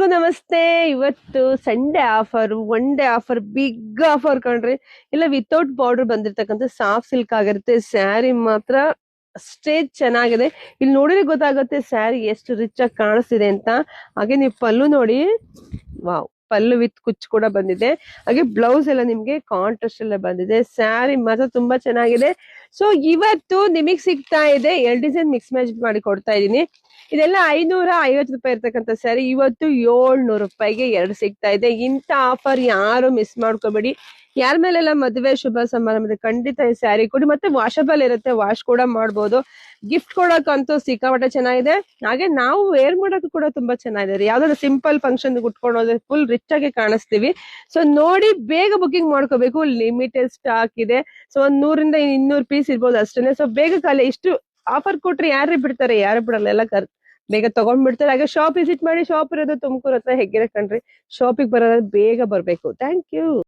ನಮಸ್ತೆ. ಇವತ್ತು Sunday offer, one day offer, big offer ಕಣ್ರಿ. ಇಲ್ಲ ವಿತೌಟ್ ಬಾರ್ಡರ್ ಬಂದಿರ್ತಕ್ಕಂಥ ಸಾಫ್ಟ್ ಸಿಲ್ಕ್ ಆಗಿರುತ್ತೆ. ಸ್ಯಾರಿ ಮಾತ್ರ ಅಷ್ಟೇ ಚೆನ್ನಾಗಿದೆ. ಇಲ್ಲಿ ನೋಡಿದ್ರೆ ಗೊತ್ತಾಗುತ್ತೆ ಸ್ಯಾರಿ ಎಷ್ಟು ರಿಚ್ ಆಗಿ ಕಾಣಿಸ್ತಿದೆ ಅಂತ. ಹಾಗೆ ನೀವು ಪಲ್ಲು ನೋಡಿ, ವಾವ್, ಪಲ್ಲು ವಿತ್ ಕುಚ್ ಕೂಡ ಬಂದಿದೆ. ಹಾಗೆ ಬ್ಲೌಸ್ ಎಲ್ಲ ನಿಮ್ಗೆ ಕಾಂಟ್ರಾಸ್ಟ್ ಎಲ್ಲ ಬಂದಿದೆ. ಸ್ಯಾರಿ ಮಾತ್ರ ತುಂಬಾ ಚೆನ್ನಾಗಿದೆ. ಸೊ ಇವತ್ತು ನಿಮಗ್ ಸಿಗ್ತಾ ಇದೆ 2 ಡಿಸೈನ್ ಮಿಕ್ಸ್ ಮ್ಯಾಚ್ ಮಾಡಿ ಕೊಡ್ತಾ ಇದೀನಿ. ಇದೆಲ್ಲ 550 ರೂಪಾಯಿ ಇರ್ತಕ್ಕಂಥ ಸ್ಯಾರಿ ಇವತ್ತು 700 ರೂಪಾಯಿಗೆ 2 ಸಿಗ್ತಾ ಇದೆ. ಇಂಥ ಆಫರ್ ಯಾರು ಮಿಸ್ ಮಾಡ್ಕೋಬೇಡಿ. ಯಾರ ಮೇಲೆಲ್ಲ ಮದುವೆ ಶುಭ ಸಮಾರಂಭದ ಖಂಡಿತ ಈ ಸ್ಯಾರಿ ಕೊಡಿ. ಮತ್ತೆ ವಾಷಬಲ್ ಇರುತ್ತೆ, ವಾಶ್ ಕೂಡ ಮಾಡ್ಬೋದು. ಗಿಫ್ಟ್ ಕೊಡೋಕಂತೂ ಸಿಕ್ಕಾಪಟ್ಟೆ ಚೆನ್ನಾಗಿದೆ. ಹಾಗೆ ನಾವು ವೇರ್ ಮಾಡೋಕೆ ಕೂಡ ತುಂಬಾ ಚೆನ್ನಾಗಿದೆ. ಯಾವ್ದಾದ್ರು ಸಿಂಪಲ್ ಫಂಕ್ಷನ್ ಉಟ್ಕೊಂಡು ಹೋದ್ರೆ ಫುಲ್ ರಿಚ್ ಆಗಿ ಕಾಣಿಸ್ತೀವಿ. ಸೊ ನೋಡಿ ಬೇಗ ಬುಕಿಂಗ್ ಮಾಡ್ಕೋಬೇಕು. ಲಿಮಿಟೆಡ್ ಸ್ಟಾಕ್ ಇದೆ. ಸೊ 100 ರಿಂದ 200 ಪೀಸ್ ಇರ್ಬೋದು ಅಷ್ಟೇನೆ. ಸೊ ಬೇಗ ಖಾಲಿ. ಇಷ್ಟು ಆಫರ್ ಕೊಟ್ರೆ ಯಾರೇ ಬಿಡ್ತಾರೆ? ಯಾರು ಬಿಡಲ್ಲ, ಎಲ್ಲ ಬೇಗ ತಗೊಂಡ್ಬಿಡ್ತಾರೆ. ಹಾಗೆ ಶಾಪ್ ವಿಸಿಟ್ ಮಾಡಿ. ಶಾಪ್ ಇರೋದು ತುಮಕೂರು ಹತ್ರ ಹೆಗ್ಗೆರೆ ಕಣ್ರಿ. ಶಾಪಿಗೆ ಬರೋದ್ರೆ ಬೇಗ ಬರ್ಬೇಕು. Thank you.